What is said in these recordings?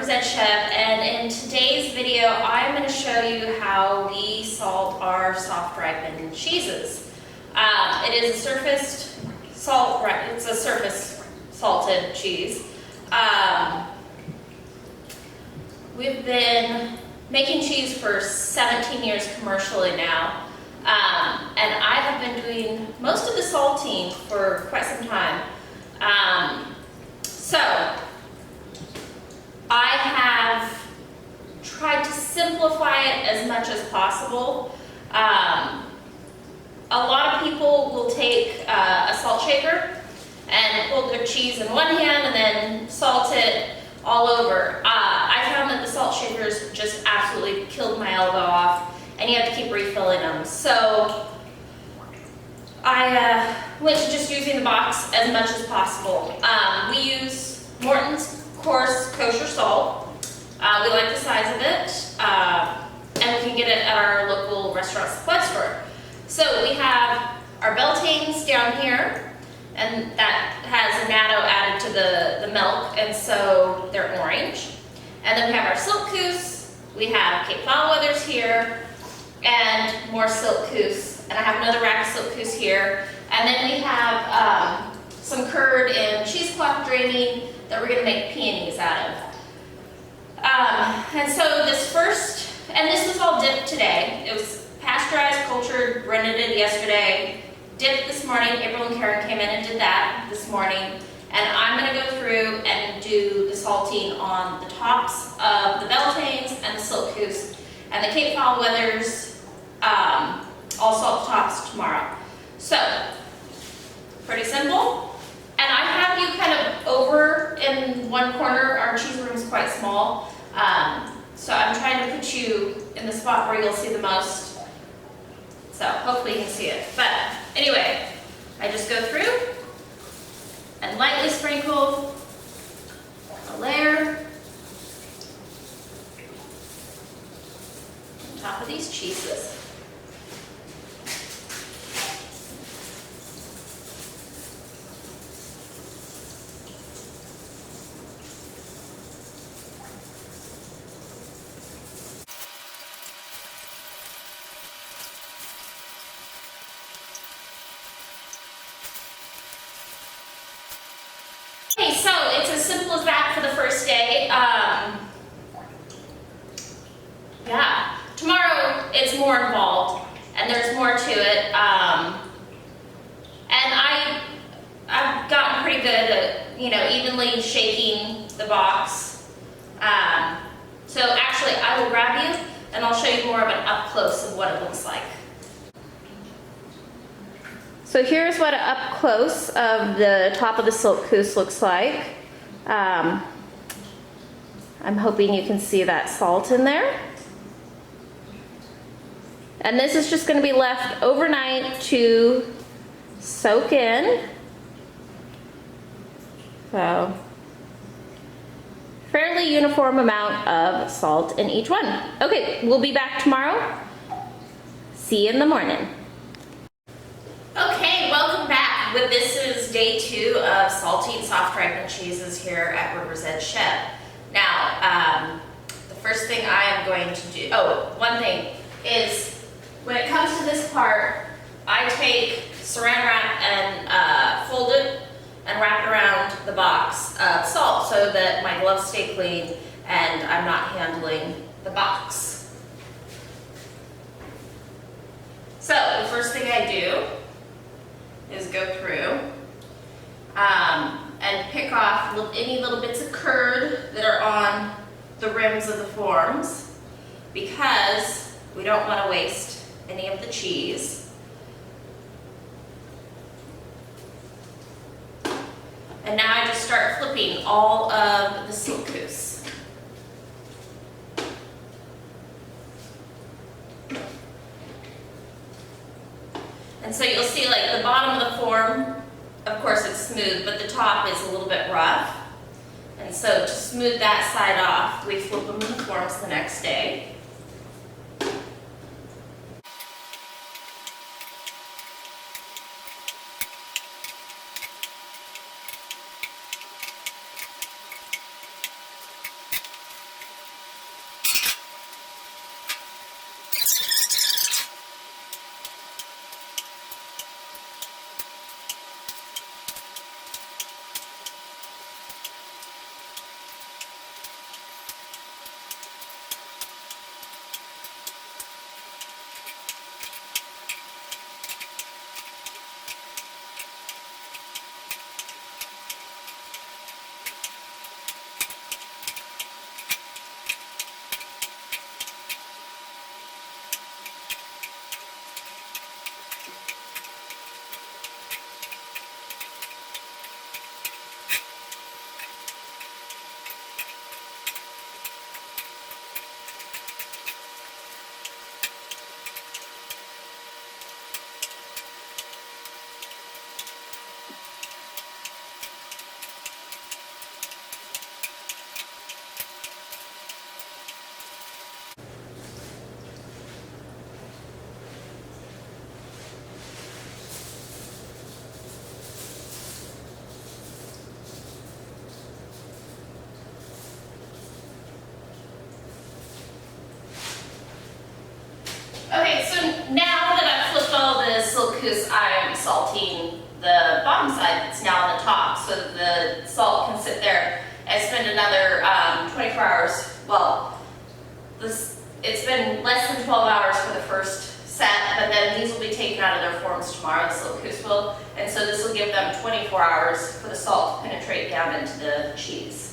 Chevre, and in today's video I'm going to show you how we salt our soft ripened cheeses. It is a surface salted cheese. We've been making cheese for 17 years commercially now, and I have been doing most of the salting for quite some time. So I have tried to simplify it as much as possible. A lot of people will take a salt shaker and hold their cheese in one hand and then salt it all over. I found that the salt shakers just absolutely killed my elbow off, and you have to keep refilling them. So I went to just using the box as much as possible. We use Morton's coarse kosher salt. We like the size of it, and we can get it at our local restaurant supply store. So we have our Beltanes down here, and that has a natto added to the milk, and so they're orange. And then we have our silk goose, we have Cape Foulweathers here, and more silk goose. And I have another rack of silk goose here. And then we have some curd and cheesecloth draining that we're going to make peonies out of. And so this was all dipped today. It was pasteurized, cultured, renneted yesterday, dipped this morning. April and Karen came in and did that this morning. And I'm going to go through and do the salting on the tops of the Beltanes and the silk goose and the Cape Foulweathers. I'll salt the tops tomorrow. So, pretty simple. And I have you kind of over in one corner. Our cheese room is quite small. So I'm trying to put you in the spot where you'll see the most. So hopefully you can see it. But anyway, I just go through and lightly sprinkle a layer on top of these cheeses. Okay, so it's as simple as that for the first day. Yeah, tomorrow it's more involved and there's more to it. And I've gotten pretty good at, evenly shaking the box. So actually I will grab you and I'll show you more of an up close of what it looks like. So here's what an up close of the top of the silk goose looks like. I'm hoping you can see that salt in there. And this is just going to be left overnight to soak in. So, fairly uniform amount of salt in each one. Okay, we'll be back tomorrow. See you in the morning. Okay, welcome back. This is day 2 of salting soft ripened cheeses here at River's Edge Chevre. Now, the first thing I am going to do, one thing is when it comes to this part, I take saran wrap and fold it and wrap it around the box of salt so that my gloves stay clean and I'm not handling the box. So the first thing I do is go through and pick off any little bits of curd that are on the rims of the forms, because we don't want to waste any of the cheese. And now I just start flipping all of the silk goose. And so you'll see like the bottom of the form, of course it's smooth, but the top is a little bit rough. And so to smooth that side off, we flip them in the forms the next day. salting the bottom side that's now on the top, so the salt can sit there and spend another 24 hours. Well, it's been less than 12 hours for the first set, but then these will be taken out of their forms tomorrow, the silk goose will, and so this will give them 24 hours for the salt to penetrate down into the cheese.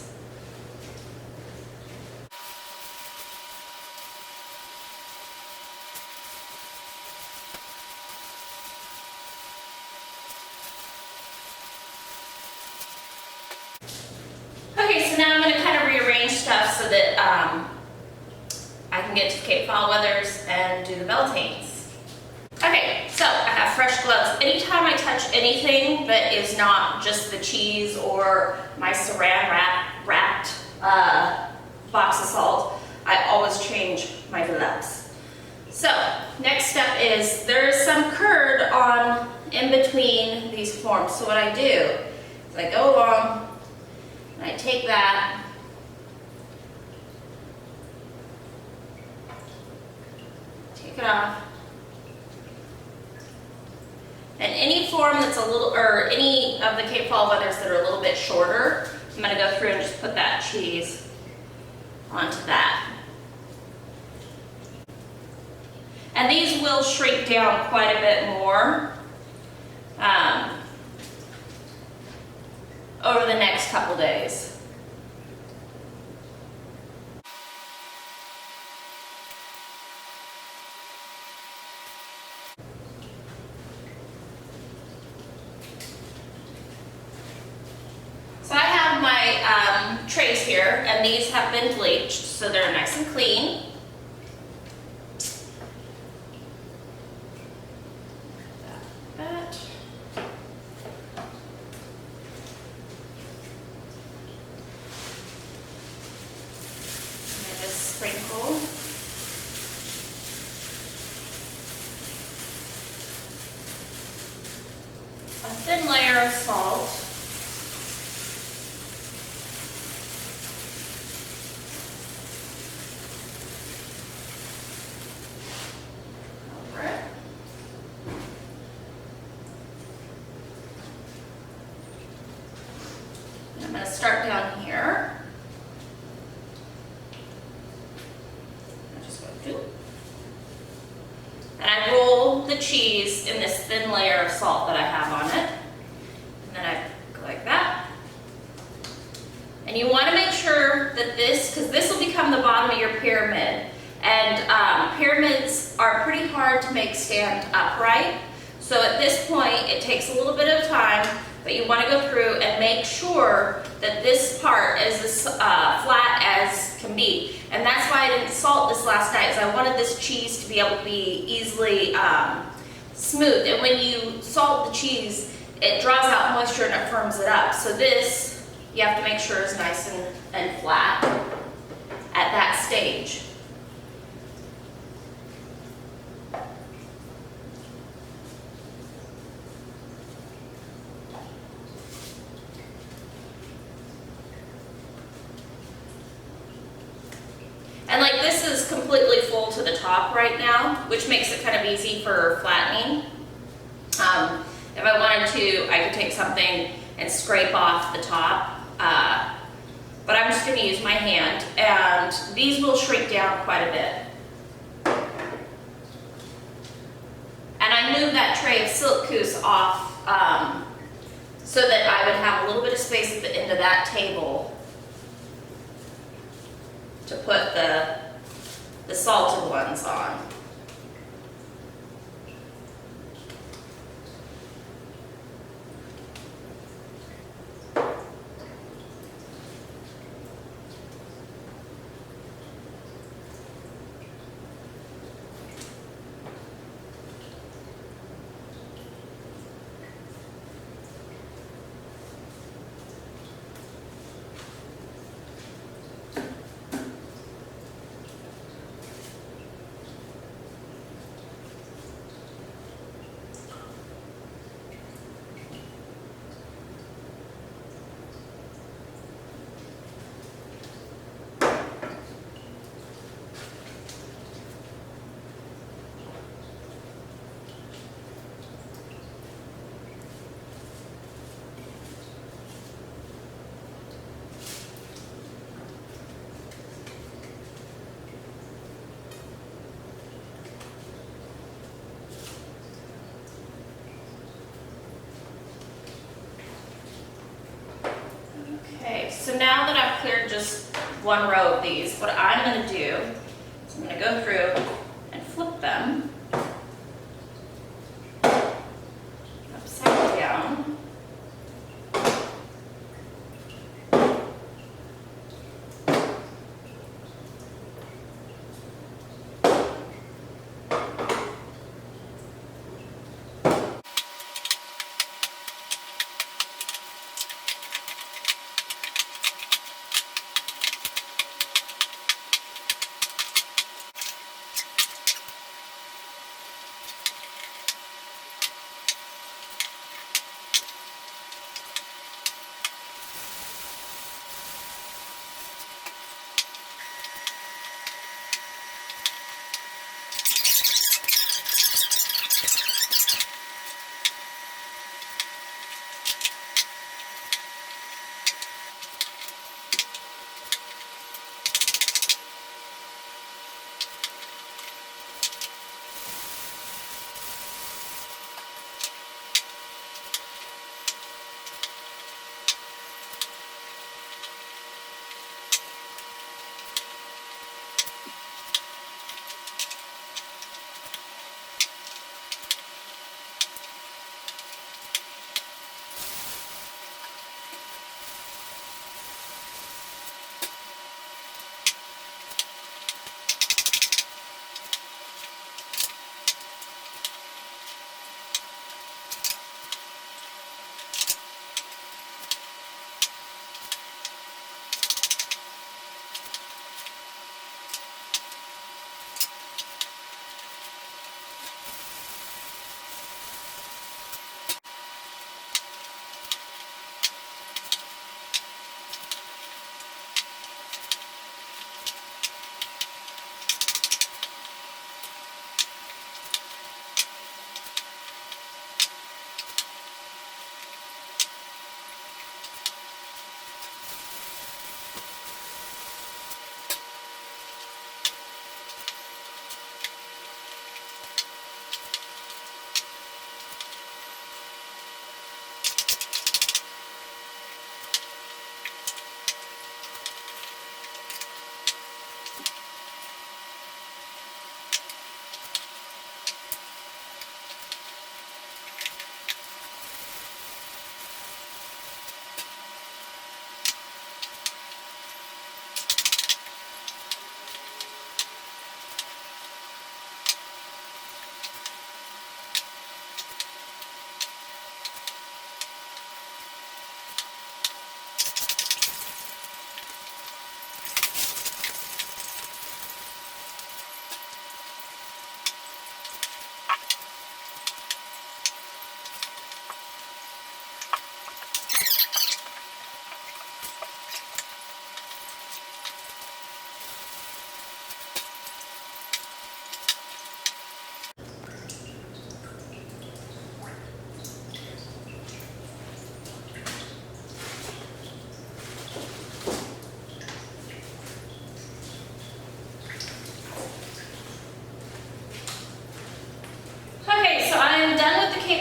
Okay, so now I'm going to kind of rearrange stuff so that I can get to the Cape Fowl Weathers and do the Beltanes. Okay, so I have fresh gloves. Anytime I touch anything that is not just the cheese or my saran wrapped box of salt, I always change my gloves. So, next step is there is some curd on in between these forms. So what I do is I go along and I take that, take it off, and any form that's a little, or any of the Cape Fowl Weathers that are a little bit shorter, I'm going to go through and just put that cheese onto that. And these will shrink down quite a bit more over the next couple days. So I have my trays here, and these have been bleached, so they're nice and clean. Sprinkle. A thin layer of salt. Over it. And I'm going to start down here. And I roll the cheese in this thin layer of salt that I have on it. And then I go like that. And you want to make sure that this, because this will become the bottom of your pyramid. And pyramids are pretty hard to make stand upright. So at this point, it takes a little bit of time, but you want to go through and make sure that this part is as flat as can be. And that's why I didn't salt this last night, is I wanted this cheese to be able to be easily smooth. And when you salt the cheese, it draws out moisture and it firms it up. So this, you have to make sure is nice and flat at that stage. And like this is completely full to the top right now, which makes it kind of easy for flattening. If I wanted to, I could take something and scrape off the top, but I'm just going to use my hand, and these will shrink down quite a bit. And I moved that tray of silk goose off so that I would have a little bit of space at the end of that table to put the salted ones on. so now that I've cleared just one row of these, what I'm gonna do is I'm gonna go through and flip them upside down.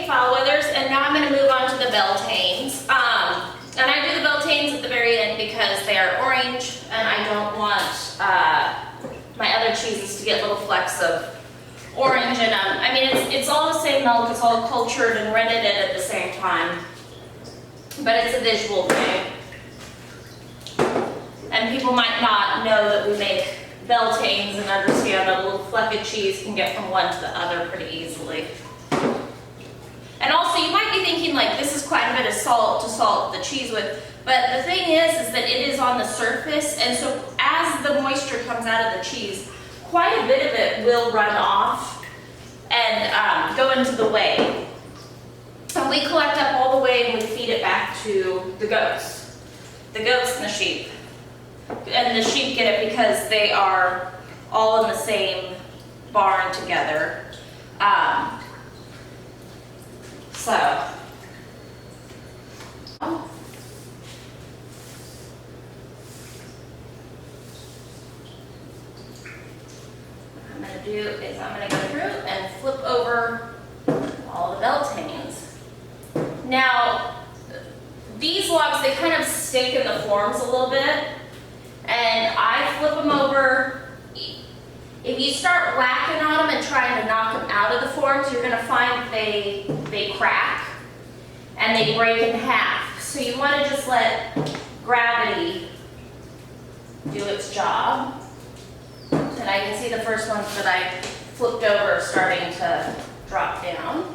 file withers, and now I'm going to move on to the beltanes. And I do the beltanes at the very end because they are orange, and I don't want my other cheeses to get little flecks of orange in them. I mean, it's all the same milk, it's all cultured and renneted at the same time, but it's a visual thing. And people might not know that we make beltanes and understand that a little fleck of cheese can get from one to the other pretty easily. And also, you might be thinking, like, this is quite a bit of salt to salt the cheese with, but the thing is that it is on the surface, and so as the moisture comes out of the cheese, quite a bit of it will run off and go into the whey. And we collect up all the whey and we feed it back to the goats and the sheep. And the sheep get it because they are all in the same barn together. What I'm going to do is I'm going to go through and flip over all the beltanes. Now, these logs, they kind of stay stick in the forms a little bit, and I flip them over. If you start whacking on them and trying to knock them out of the forms, you're gonna find they crack and they break in half. So you wanna just let gravity do its job. And I can see the first ones that I flipped over are starting to drop down.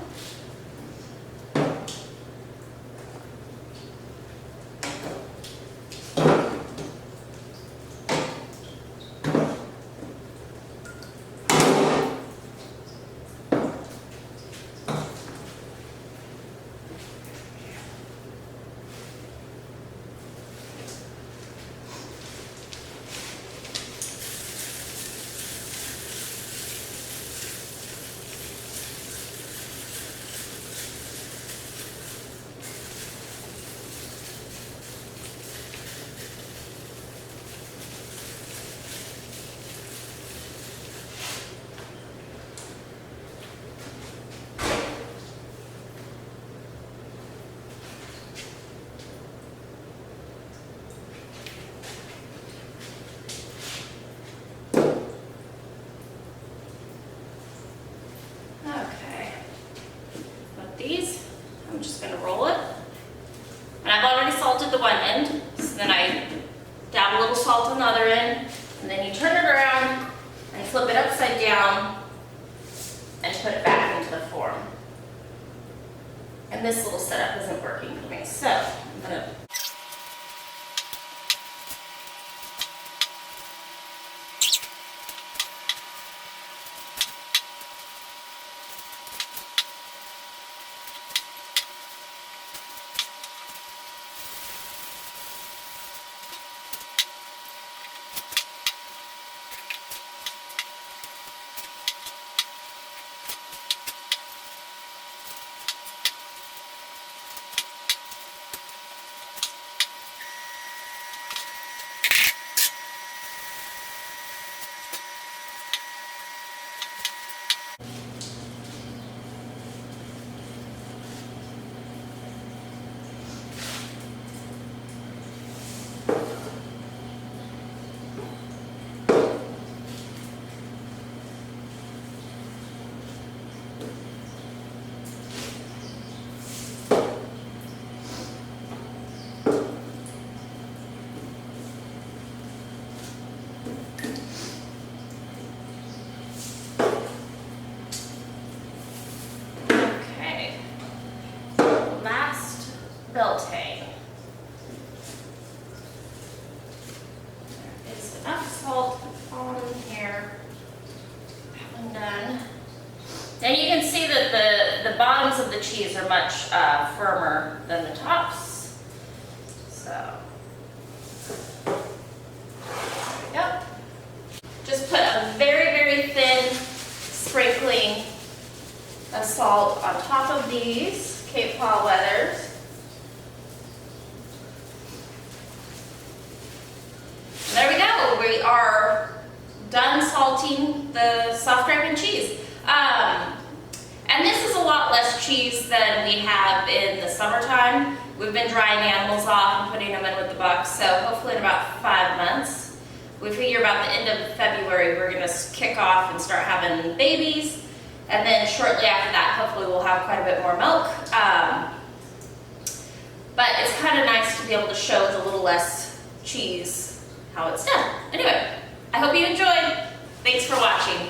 These, I'm just going to roll it. And I've already salted the one end, so then I dab a little salt on the other end, and then you turn it around and flip it upside down and put it back into the form. And this little setup isn't working for me, so I'm going to belt hang. There is enough salt on here. That one done. And you can see that the bottoms of the cheese are much firmer than the tops. So, there we go. Just put a very, very thin sprinkling of salt on top of these Cape Paul leathers. There we go. We are done salting the soft ripened cheese. And this is a lot less cheese than we have in the summertime. We've been drying animals off and putting them in with the bucks, so hopefully in about 5 months. We figure about the end of February we're going to kick off and start having babies, and then shortly after that hopefully we'll have quite a bit more milk. But it's kind of nice to be able to show with a little less cheese how it's done. Anyway, I hope you enjoyed. Thanks for watching.